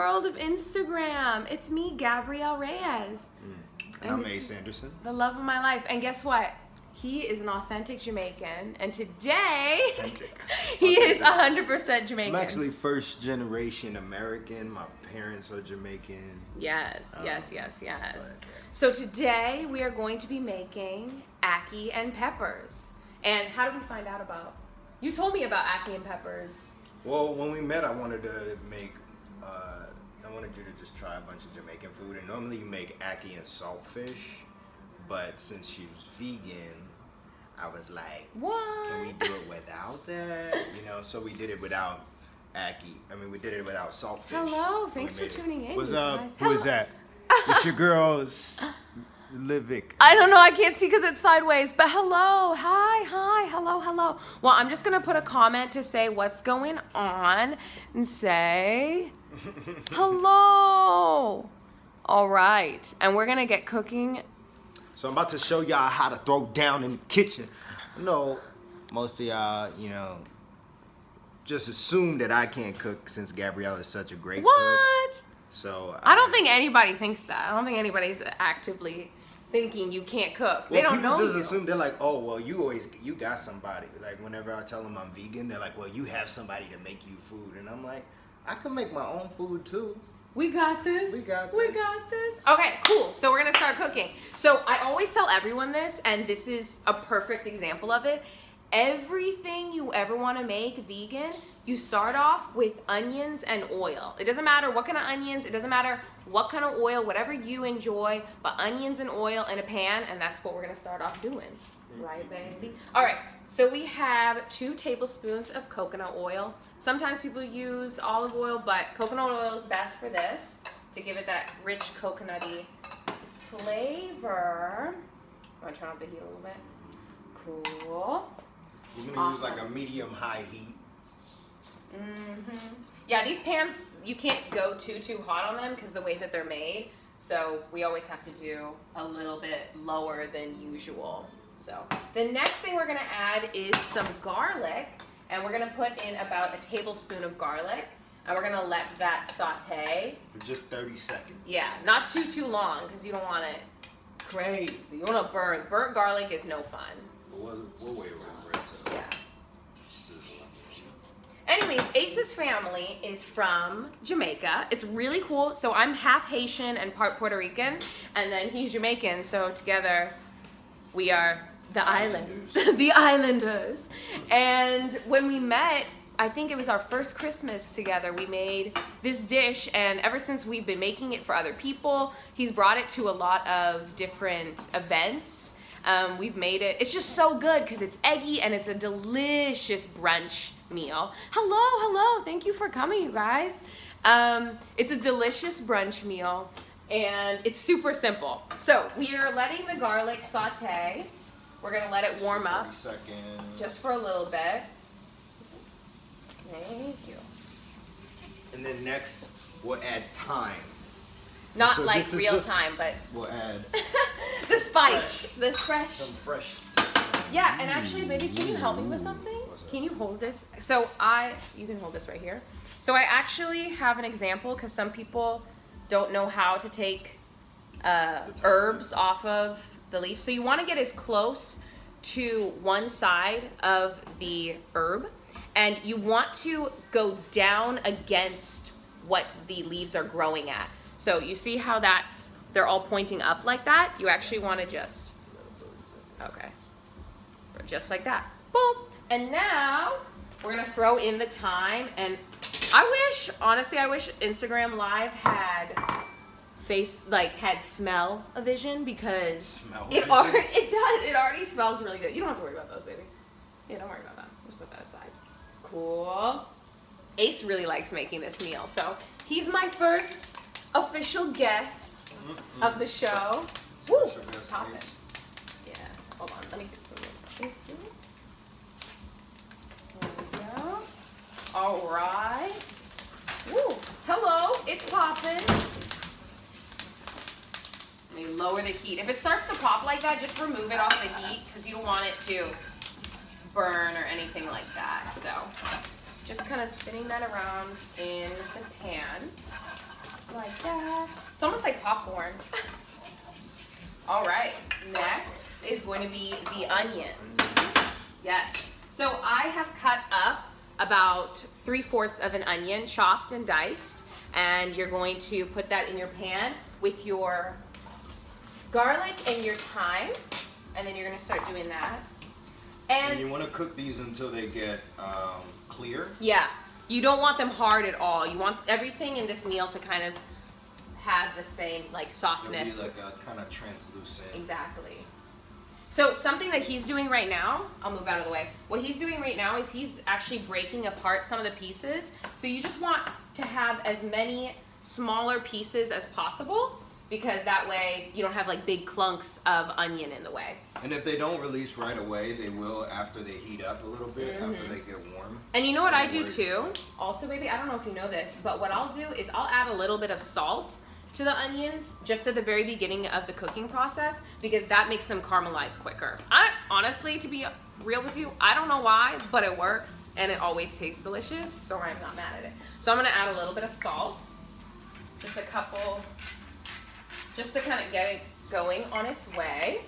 world of Instagram. It's me, Gabrielle Reyes. And I'm Ace Anderson. The love of my life. And guess what? He is an authentic Jamaican. And today, he is 100% Jamaican. I'm actually first generation American. My parents are Jamaican. Yes. So today, we are going to be making ackee and peppers. And how did we find out about? You told me about ackee and peppers. Well, when we met, I wanted to make, I wanted you to just try a bunch of Jamaican food. And normally you make ackee and saltfish. But since she was vegan, I was like, what? Can we do it without that? You know, so we did it without ackee. I mean, we did it without saltfish. Hello, thanks for tuning in. What's you up? guys. Who is that? It's your girl, Livic. I don't know, I can't see because it's sideways, but hello, hi, hello. Well, I'm just gonna put a comment to say what's going on and say hello. All right, and we're gonna get cooking. So I'm about to show y'all how to throw down in the kitchen. I know most of y'all, you know, just assume that I can't cook since Gabrielle is such a great cook. So I don't think anybody thinks that. I don't think anybody's actively thinking you can't cook. They don't know. People just assume, they're like, oh, well, you got somebody. Like whenever I tell them I'm vegan, they're like, well, you have somebody to make you food. And I'm like, I can make my own food too. We got this. We got this. Okay, cool. So we're gonna start cooking. So I always tell everyone this, and this is a perfect example of it. Everything you ever want to make vegan, you start off with onions and oil. It doesn't matter what kind of onions, it doesn't matter what kind of oil, whatever you enjoy, but onions and oil in a pan, and that's what we're gonna start off doing. Right, baby? All right, so we have 2 tablespoons of coconut oil. Sometimes people use olive oil, but coconut oil is best for this to give it that rich coconutty flavor. I'm gonna turn up the heat a little bit. Cool. We're gonna use like a medium-high heat. Yeah, these pans, you can't go too hot on them because the way that they're made. So we always have to do a little bit lower than usual. So the next thing we're gonna add is some garlic, and we're gonna put in about a tablespoon of garlic, and we're gonna let that saute. For just 30 seconds. Yeah, not too long because you don't want it crazy. You wanna burn. Burnt garlic is no fun. We'll wait around it. Yeah. Anyways, Ace's family is from Jamaica. It's really cool. So I'm half Haitian and part Puerto Rican, and then he's Jamaican. So together we are the island, the islanders. And when we met, I think it was our first Christmas together, we made this dish, and ever since we've been making it for other people, he's brought it to a lot of different events. We've made it, it's just so good because it's eggy and it's a delicious brunch meal. Hello, thank you for coming, you guys. It's a delicious brunch meal and it's super simple. So we are letting the garlic saute. We're gonna let it warm up 30 seconds. just for a little bit. Thank you. And then next, we'll add thyme. Not So like this is real just- time, but We'll add the spice, the fresh. some fresh. Yeah, and actually, baby, can you help me with something? Can you hold this? So you can hold this right here. So I actually have an example because some people don't know how to take herbs off of the leaf. So you want to get as close to one side of the herb, and you want to go down against what the leaves are growing at. So you see how they're all pointing up like that? You actually want to just like that. Boom. And now we're gonna throw in the thyme, and honestly, I wish Instagram Live had smell-o-vision because it already smells really good. You don't have to worry about those, baby. Yeah, don't worry about that. Just put that aside. Cool. Ace really likes making this meal, so he's my first official guest of the show. Woo! Top it. Yeah. Hold on. Let me see. There we go. All right. Woo! Hello. It's popping. Let me lower the heat. If it starts to pop like that, just remove it off the heat because you don't want it to burn or anything like that. So just kind of spinning that around in the pan. almost like popcorn. All right, next is going to be the onion. Yes. So I have cut up about 3/4 of an onion, chopped and diced, and you're going to put that in your pan with your garlic and your thyme, and then you're going to start doing that. And you want to cook these until they get clear? Yeah. You don't want them hard at all. You want everything in this meal to kind of have the same like softness. It'll be like a kind of translucent. Exactly. So something that he's doing right now, I'll move out of the way. What he's doing right now is he's actually breaking apart some of the pieces. So you just want to have as many smaller pieces as possible, because that way you don't have like big clunks of onion in the way. And if they don't release right away, they will after they heat up a little bit, after they get warm. And you know what I do too? Also, baby, I don't know if you know this, but what I'll do is I'll add a little bit of salt to the onions just at the very beginning of the cooking process, because that makes them caramelize quicker. Honestly, to be real with you, I don't know why, but it works and it always tastes delicious, so I'm not mad at it. So I'm gonna add a little bit of salt, just a couple, just to kind of get it going on its way.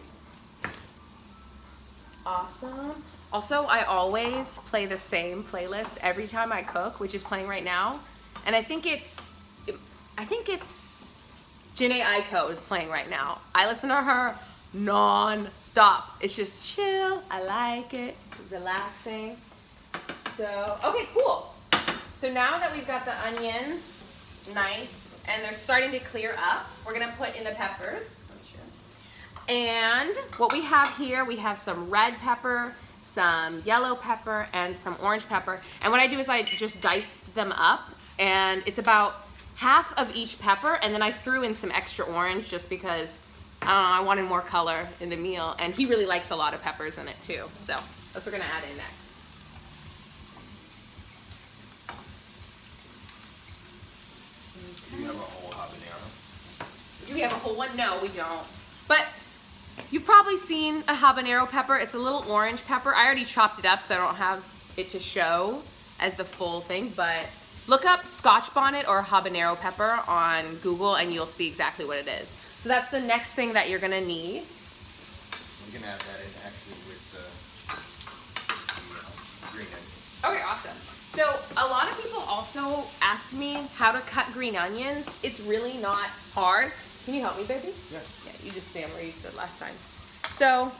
Awesome. Also, I always play the same playlist every time I cook, which is playing right now, and I think it's Janae Aiko is playing right now. I listen to her non-stop. It's just chill. I like it. It's relaxing. So, okay, cool. So now that we've got the onions nice and they're starting to clear up, we're gonna put in the peppers. And what we have here, we have some red pepper, some yellow pepper, and some orange pepper. And what I do is I just diced them up, and it's about half of each pepper, and then I threw in some extra orange just because I wanted more color in the meal, and he really likes a lot of peppers in it too. So that's what we're gonna add in next. Do you have a whole habanero? Do we have a whole one? No, we don't. But you've probably seen a habanero pepper. It's a little orange pepper. I already chopped it up so I don't have it to show as the full thing, but look up Scotch bonnet or habanero pepper on Google and you'll see exactly what it is. So that's the next thing that you're gonna need. I'm gonna add that in actually with the green onion. Okay, awesome. So a lot of people also ask me how to cut green onions. It's really not hard. Can you help me, baby? Yeah. Yeah, you just stand where you stood last time. So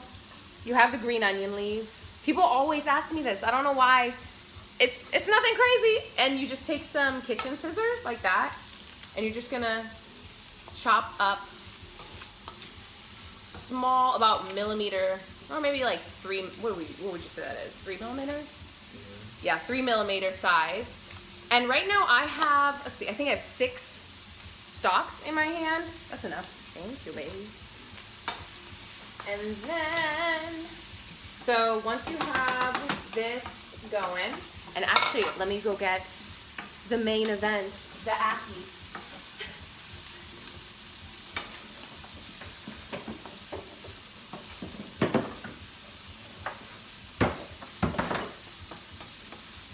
you have the green onion leaf. People always ask me this. I don't know why. It's nothing crazy, and you just take some kitchen scissors like that, and you're just gonna chop up small, about millimeter, or maybe like what would you say that is? 3 millimeters? Yeah, 3 millimeter sized. And right now I have, let's see, I think I have 6 stalks in my hand. That's enough. Thank you, baby. And then, so once you have this going, and actually, let me go get the main event, the ackee.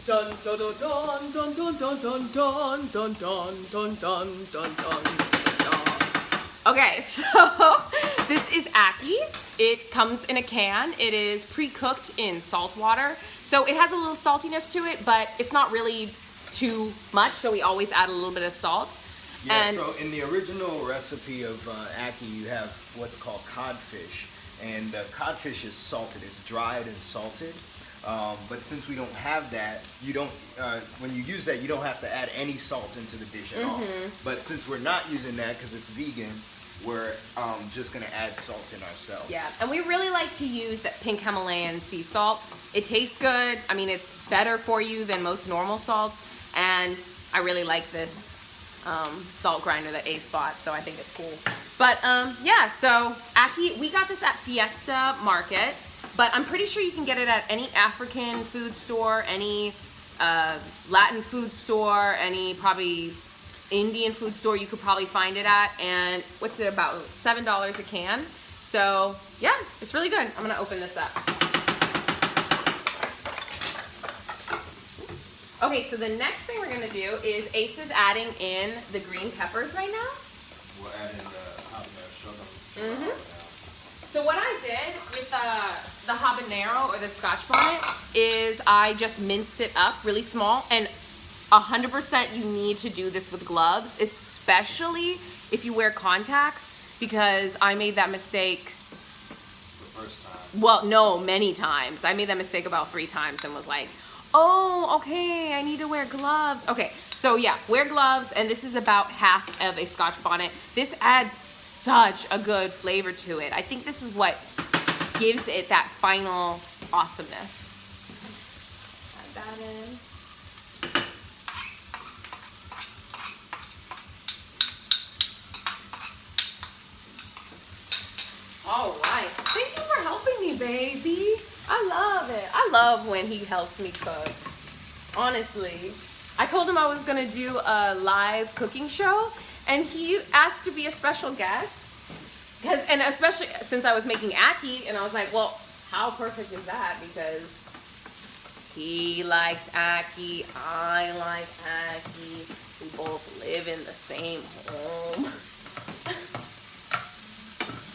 Dun dun dun dun dun dun dun dun dun dun dun dun dun dun dun. Okay, so this is ackee. It comes in a can. It is pre-cooked in salt water. So it has a little saltiness to it, but it's not really too much, so we always add a little bit of salt. Yeah, and so in the original recipe of ackee, you have what's called codfish. And codfish is salted. It's dried and salted. But since we don't have that, you don't. When you use that, you don't have to add any salt into the dish at all. But since we're not using that because it's vegan, we're just gonna add salt in ourselves. yeah, and we really like to use that pink Himalayan sea salt. It tastes good. I mean, it's better for you than most normal salts, and I really like this salt grinder that Ace bought, so I think it's cool. But yeah, so ackee, we got this at Fiesta Market. But I'm pretty sure you can get it at any African food store, any Latin food store, any probably Indian food store you could probably find it at. And what's it about? $7 a can. So yeah, it's really good. I'm gonna open this up. Okay, so the next thing we're gonna do is Ace is adding in the green peppers right now. we'll add in the habanero. Show them. Mm-hmm. So what I did with the habanero or the Scotch bonnet is I just minced it up really small, and 100% you need to do this with gloves, especially if you wear contacts, because I made that mistake. The first time. Well, no, many times. I made that mistake about 3 times and was like, oh, okay, I need to wear gloves. Okay, so yeah, wear gloves, and this is about half of a Scotch bonnet. This adds such a good flavor to it. I think this is what gives it that final awesomeness. Add that in. All right, thank you for helping me, baby. I love it. I love when he helps me cook. Honestly, I told him I was gonna do a live cooking show, and he asked to be a special guest. And especially since I was making ackee, and I was like, well, how perfect is that? Because he likes ackee, I like ackee. We both live in the same home.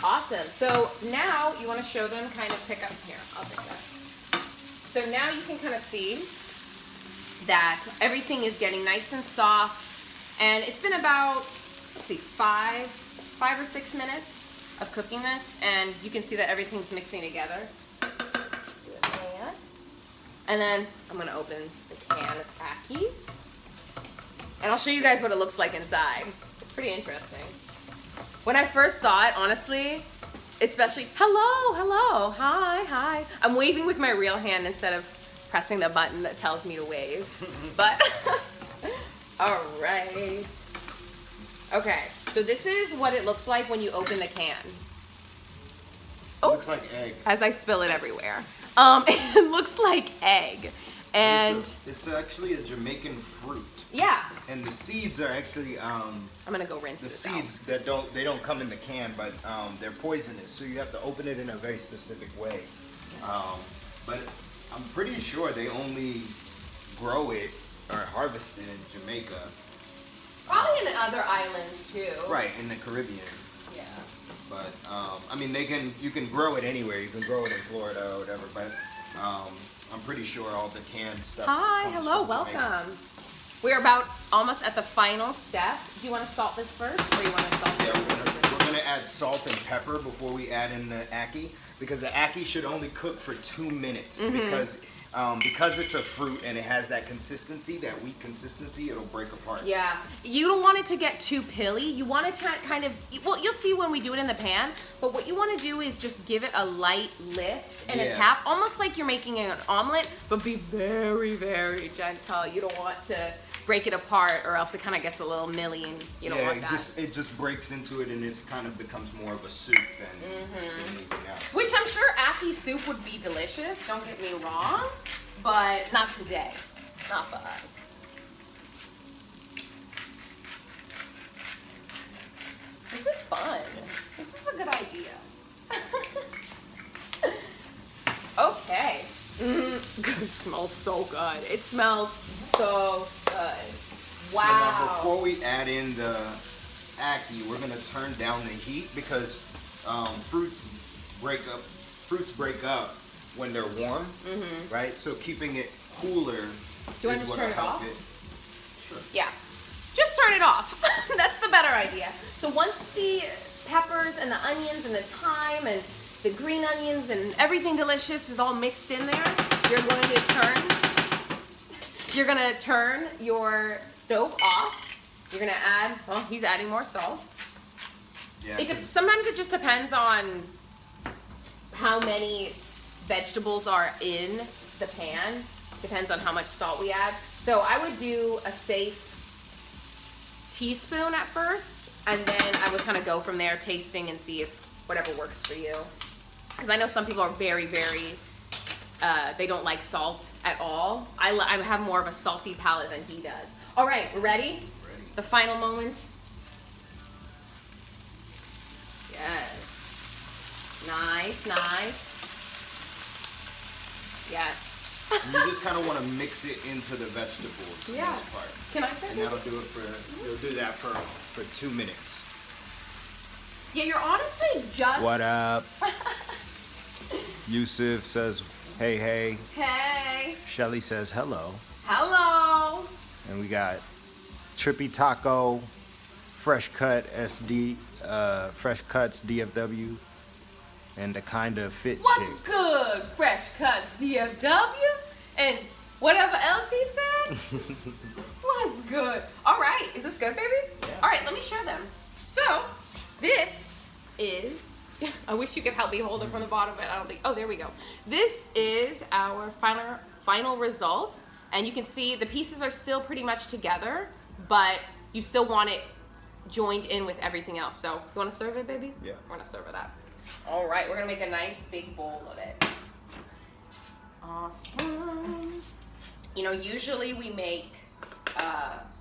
Awesome. So now you want to show them, kind of pick up here. I'll pick it up. So now you can kind of see that everything is getting nice and soft, and it's been about, let's see, five or 6 minutes of cooking this, and you can see that everything's mixing together. Do it like that. And then I'm going to open the can of ackee, and I'll show you guys what it looks like inside. It's pretty interesting. When I first saw it, honestly, especially, hello, hi. I'm waving with my real hand instead of pressing the button that tells me to wave. But, all right. Okay, so this is what it looks like when you open the can. It looks like egg. As I spill it everywhere. It looks like egg. And it's actually a Jamaican fruit. Yeah. And the seeds are actually I'm gonna go rinse the this seeds out. that they don't come in the can, but they're poisonous, so you have to open it in a very specific way. But I'm pretty sure they only grow it or harvest it in Jamaica. Probably in other islands too. Right, in the Caribbean. Yeah. But I mean, you can grow it anywhere. You can grow it in Florida or whatever. But I'm pretty sure all the canned stuff. Hi, comes hello, from Jamaica. welcome. We're about almost at the final step. Do you want to salt this first, or you want to salt it? Yeah, we're gonna add salt and pepper before we add in the ackee, because the ackee should only cook for 2 minutes, because it's a fruit and it has that consistency, that weak consistency, it'll break apart. Yeah, you don't want it to get too pilly. You want it to kind of, well, you'll see when we do it in the pan, but what you want to do is just give it a light lift and a tap, almost like you're making an omelet, but be very, very gentle. You don't want to break it apart, or else it kind of gets a little milly, and you don't want that. It just breaks into it, and it kind of becomes more of a soup than anything else. Which I'm sure ackee soup would be delicious, don't get me wrong, but not today, not for us. This is fun. This is a good idea. Okay. It smells so good. It smells so good. Wow. So now before we add in the ackee, we're gonna turn down the heat, because fruits break up when they're warm, right? So keeping it cooler. Do you want to turn it off? Sure. Yeah. Just turn it off. That's the better idea. So once the peppers and the onions and the thyme and the green onions and everything delicious is all mixed in there, you're going to turn your stove off. You're going to add, well, he's adding more salt. Yeah, Sometimes it just depends on how many vegetables are in the pan. Depends on how much salt we add. So I would do a safe teaspoon at first, and then I would kind of go from there, tasting and see if whatever works for you. Because I know some people are very, very, they don't like salt at all. I have more of a salty palate than he does. All right, we're ready? Ready. The final moment. Yes. Nice, nice. Yes. You just kind of want to mix it into the vegetables in this part. Can I try And that'll do it for, you'll do that for 2 minutes. Yeah, you're honestly just. What up? Yusuf says, hey, hey. Hey. Shelly says, hello. Hello. And we got Trippy Taco, Fresh Cut SD, Fresh Cuts DFW, and the kind of fit What's chick. good, Fresh Cuts DFW? And whatever else he said? What's good? All right, is this good, baby? Yeah. All right, let me show them. So, this is, I wish you could help me hold it from the bottom, but I don't think, oh, there we go. This is our final result. And you can see the pieces are still pretty much together, but you still want it joined in with everything else. So, you want to serve it, baby? Yeah. We're going to serve it up. All right, we're going to make a nice big bowl of it. Awesome. You know, usually we make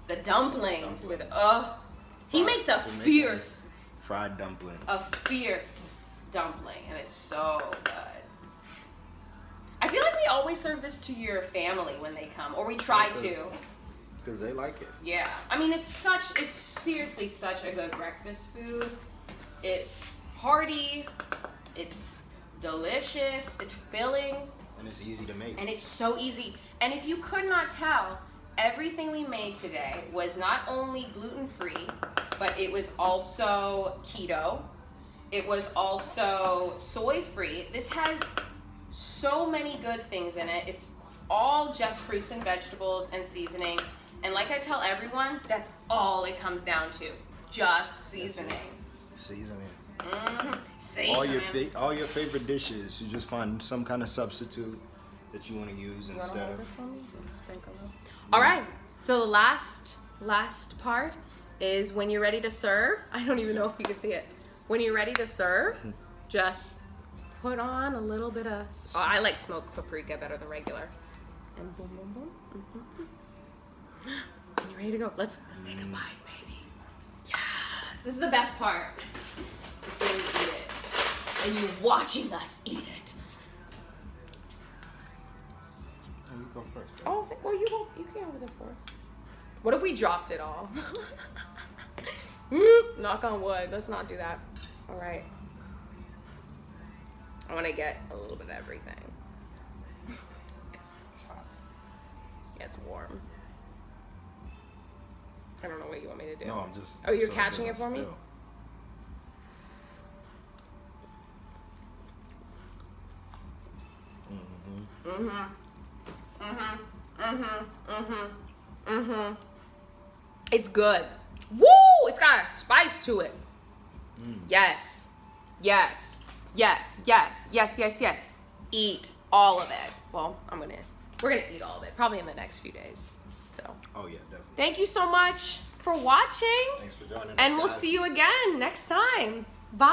the dumplings with, he makes a fierce, fried dumpling. a fierce dumpling, and it's so good. I feel like we always serve this to your family when they come, or we try to. Because they like it. Yeah, I mean, it's seriously such a good breakfast food. It's hearty, it's delicious, it's filling. And it's easy to make. And it's so easy. And if you could not tell, everything we made today was not only gluten-free, but it was also keto. It was also soy-free. This has so many good things in it. It's all just fruits and vegetables and seasoning. And like I tell everyone, that's all it comes down to. Just seasoning. Seasoning. Mm-hmm. Seasoning. All your favorite dishes, you just find some kind of substitute that you want to use You instead wanna hold of. this for me? Sprinkle it. All right. So the last part is when you're ready to serve. I don't even know if you can see it. When you're ready to serve, just put on a little bit of. Oh, I like smoked paprika better than regular. And boom, boom, boom. Mm-hmm. And you're ready to go. Let's take a bite, baby. Yes. This is the best part. Before we eat it, and you're watching us eat it. Oh, you go first. Oh, well, you can't hold it for. What if we dropped it all? Whoop, knock on wood. Let's not do that. All right. I want to get a little bit of everything. Yeah, it's warm. I don't know what you want me to do. No, I'm just. Oh, you're so it catching it doesn't for me? spill. It's good. Woo! It's got a spice to it. Yes. Yes. Yes. Yes. Yes. Yes. Yes. Eat all of it. Well, we're gonna eat all of it probably in the next few days. So. Oh yeah, definitely. Thank you so much for watching. Thanks for joining us. And we'll guys. see you again next time. Bye.